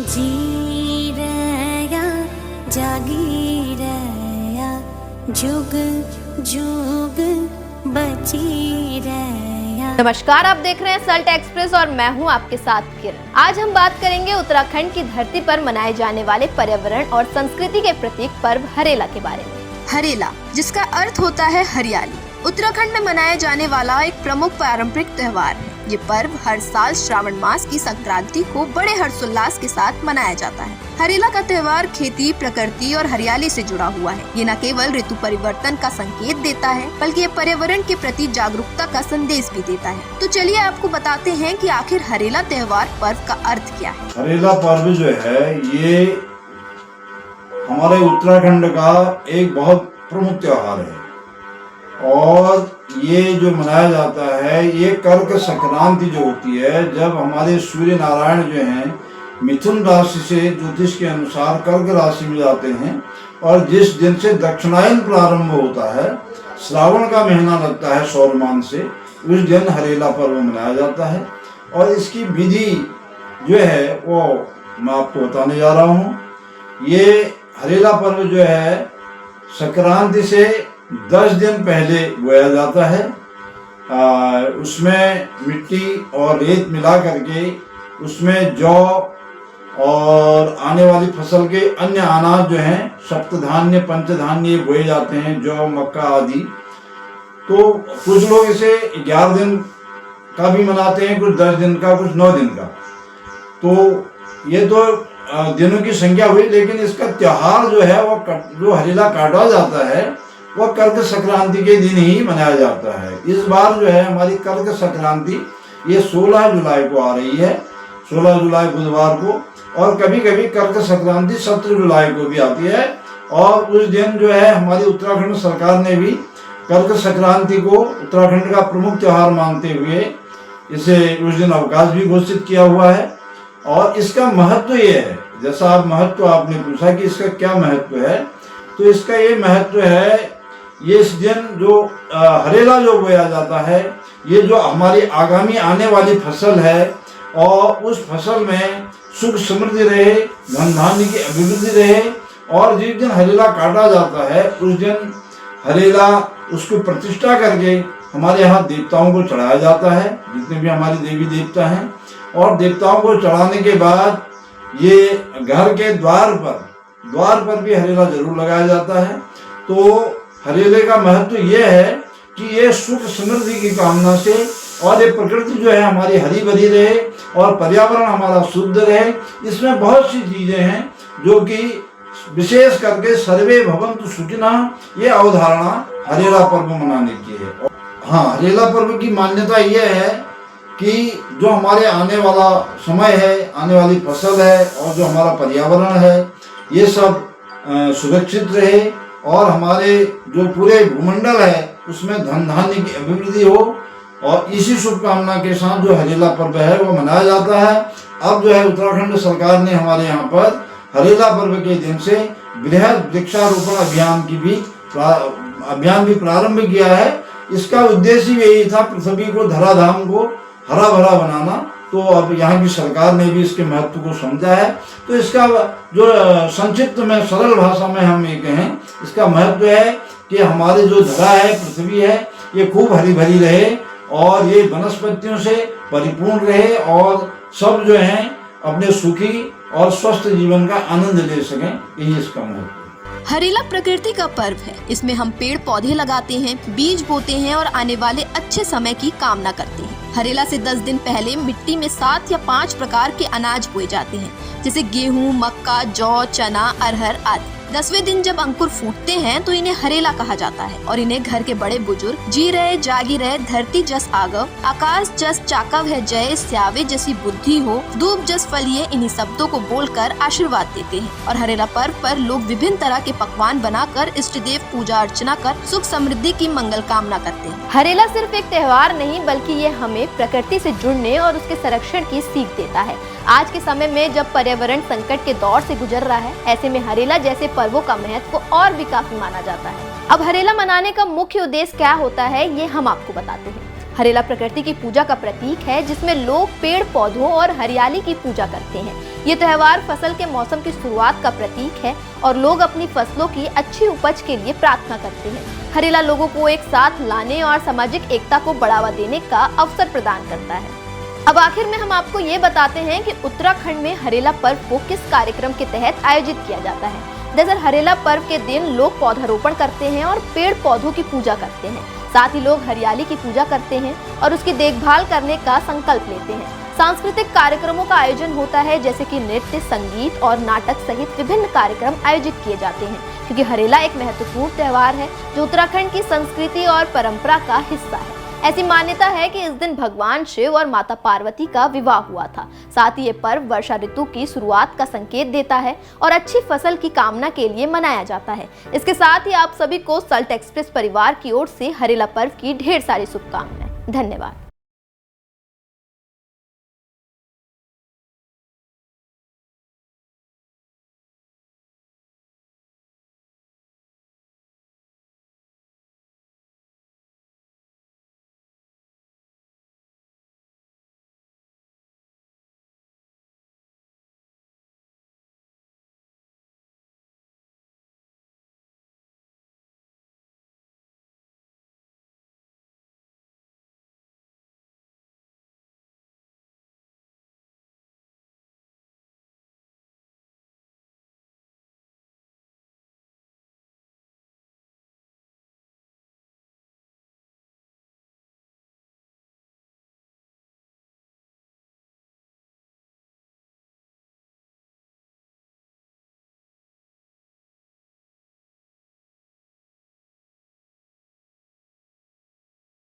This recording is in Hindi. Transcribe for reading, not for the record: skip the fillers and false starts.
जी रया जागी रया जुग जुग बची रया। नमस्कार, आप देख रहे हैं सल्ट एक्सप्रेस और मैं हूं आपके साथ किरण। आज हम बात करेंगे उत्तराखंड की धरती पर मनाए जाने वाले पर्यावरण और संस्कृति के प्रतीक पर्व हरेला के बारे में। हरेला, जिसका अर्थ होता है हरियाली, उत्तराखंड में मनाया जाने वाला एक प्रमुख पारंपरिक त्योहार है। ये पर्व हर साल श्रावण मास की संक्रांति को बड़े हर्षोल्लास के साथ मनाया जाता है। हरेला का त्योहार खेती, प्रकृति और हरियाली से जुड़ा हुआ है। ये न केवल ऋतु परिवर्तन का संकेत देता है, बल्कि ये पर्यावरण के प्रति जागरूकता का संदेश भी देता है। तो चलिए आपको बताते हैं कि आखिर हरेला त्योहार पर्व का अर्थ क्या है। हरेला पर्व जो है ये हमारे उत्तराखंड का एक बहुत प्रमुख त्योहार है और ये जो मनाया जाता है ये कर्क संक्रांति जो होती है, जब हमारे सूर्य नारायण जो हैं मिथुन राशि से ज्योतिष के अनुसार कर्क राशि में जाते हैं और जिस दिन से दक्षिणायन प्रारंभ होता है, श्रावण का महीना लगता है सौरमान से, उस दिन हरेला पर्व मनाया जाता है। और इसकी विधि जो है वो मैं आपको बताने जा रहा हूँ। ये हरेला पर्व जो है संक्रांति से 10 दिन पहले बोया जाता है। उसमें मिट्टी और रेत मिला करके उसमें जौ और आने वाली फसल के अन्य अनाज जो हैं सप्तधान्य पंचधान्य बोए जाते हैं, जौ मक्का आदि। तो कुछ लोग इसे 11 दिन का भी मनाते हैं, कुछ 10 दिन का, कुछ 9 दिन का। तो ये तो दिनों की संख्या हुई, लेकिन इसका त्योहार जो है वो जो हरेला काटा जाता है वह कर्क संक्रांति के दिन ही मनाया जाता है। इस बार जो है हमारी कर्क संक्रांति ये 16 जुलाई को आ रही है, 16 जुलाई बुधवार को। और कभी कभी कर्क संक्रांति 17 जुलाई को भी आती है। और उस दिन जो है हमारी उत्तराखंड सरकार ने भी कर्क संक्रांति को उत्तराखंड का प्रमुख त्योहार मानते हुए इसे उस दिन अवकाश भी घोषित किया हुआ है। और इसका महत्व ये है, जैसा आप महत्व आपने पूछा कि इसका क्या महत्व है, तो इसका ये महत्व है, ये इस दिन जो हरेला जो बोया जाता है, ये जो हमारी आगामी आने वाली फसल है और उस फसल में सुख समृद्धि रहे, धन धान्य की अभिवृद्धि रहे। और जिस दिन हरेला काटा जाता है उस दिन हरेला उसको प्रतिष्ठा करके हमारे यहाँ देवताओं को चढ़ाया जाता है, जितने भी हमारे देवी देवता हैं। और देवताओं को चढ़ाने के बाद ये घर के द्वार पर भी हरेला जरूर लगाया जाता है। तो हरेले का महत्व ये है कि ये सुख समृद्धि की कामना से, और ये प्रकृति जो है हमारी हरी भरी रहे और पर्यावरण हमारा शुद्ध रहे। इसमें बहुत सी चीजें हैं जो कि विशेष करके सर्वे भवन्तु सुखिनः, ये अवधारणा हरेला पर्व मनाने की है। हाँ, हरेला पर्व की मान्यता ये है कि जो हमारे आने वाला समय है, आने वाली फसल है और जो हमारा पर्यावरण है, ये सब सुरक्षित रहे और हमारे जो पूरे भूमंडल है उसमें धन धान्य की अभिवृद्धि हो। और इसी शुभकामना के साथ जो हरेला पर्व है वो मनाया जाता है। अब जो है उत्तराखंड सरकार ने हमारे यहाँ पर हरेला पर्व के दिन से बृहद वृक्षारोपण अभियान भी प्रारंभ किया है। इसका उद्देश्य यही था, पृथ्वी को धराधाम को हरा भरा बनाना। तो अब यहाँ की सरकार ने भी इसके महत्व को समझा है। तो इसका जो संक्षिप्त में सरल भाषा में हम ये कहें, इसका महत्व है कि हमारी जो धरा है, पृथ्वी है, ये खूब हरी भरी रहे और ये वनस्पतियों से परिपूर्ण रहे और सब जो हैं अपने सुखी और स्वस्थ जीवन का आनंद ले सकें, यही इसका महत्व है। हरेला प्रकृति का पर्व है। इसमें हम पेड़ पौधे लगाते हैं, बीज बोते हैं और आने वाले अच्छे समय की कामना करते हैं। हरेला से 10 दिन पहले मिट्टी में 7 या 5 प्रकार के अनाज बोए जाते हैं, जैसे गेहूं, मक्का, जौ, चना, अरहर आदि। 10वें दिन जब अंकुर फूटते हैं तो इन्हें हरेला कहा जाता है और इन्हें घर के बड़े बुजुर्ग जी रहे जागी रहे, धरती जस आगव, आकाश जस चाकव है जय, स्यावे जैसी बुद्धि हो, धूप जस फलिए, इन्हीं शब्दों को बोलकर आशीर्वाद देते हैं। और हरेला पर्व पर लोग विभिन्न तरह के पकवान बनाकर इष्ट देव पूजा अर्चना कर सुख समृद्धि की मंगल कामना करते हैं। हरेला सिर्फ एक त्योहार नहीं, बल्कि ये हमें प्रकृति से जुड़ने और उसके संरक्षण की सीख देता है। आज के समय में जब पर्यावरण संकट के दौर से गुजर रहा है, ऐसे में हरेला जैसे पर्वों का महत्व और भी काफी माना जाता है। अब हरेला मनाने का मुख्य उद्देश्य क्या होता है, ये हम आपको बताते हैं। हरेला प्रकृति की पूजा का प्रतीक है, जिसमें लोग पेड़ पौधों और हरियाली की पूजा करते हैं। ये त्यौहार फसल के मौसम की शुरुआत का प्रतीक है और लोग अपनी फसलों की अच्छी उपज के लिए प्रार्थना करते हैं। हरेला लोगों को एक साथ लाने और सामाजिक एकता को बढ़ावा देने का अवसर प्रदान करता है। अब आखिर में हम आपको ये बताते हैं कि उत्तराखंड में हरेला पर्व को किस कार्यक्रम के तहत आयोजित किया जाता है। दरअसल हरेला पर्व के दिन लोग पौधारोपण करते हैं और पेड़ पौधों की पूजा करते हैं। साथ ही लोग हरियाली की पूजा करते हैं और उसकी देखभाल करने का संकल्प लेते हैं। सांस्कृतिक कार्यक्रमों का आयोजन होता है, जैसे कि नृत्य, संगीत और नाटक सहित विभिन्न कार्यक्रम आयोजित किए जाते हैं, क्योंकि हरेला एक महत्वपूर्ण त्यौहार है जो उत्तराखंड की संस्कृति और परंपरा का हिस्सा है। ऐसी मान्यता है कि इस दिन भगवान शिव और माता पार्वती का विवाह हुआ था। साथ ही ये पर्व वर्षा ऋतु की शुरुआत का संकेत देता है और अच्छी फसल की कामना के लिए मनाया जाता है। इसके साथ ही आप सभी को सल्ट एक्सप्रेस परिवार की ओर से हरेला पर्व की ढेर सारी शुभकामनाएं। धन्यवाद।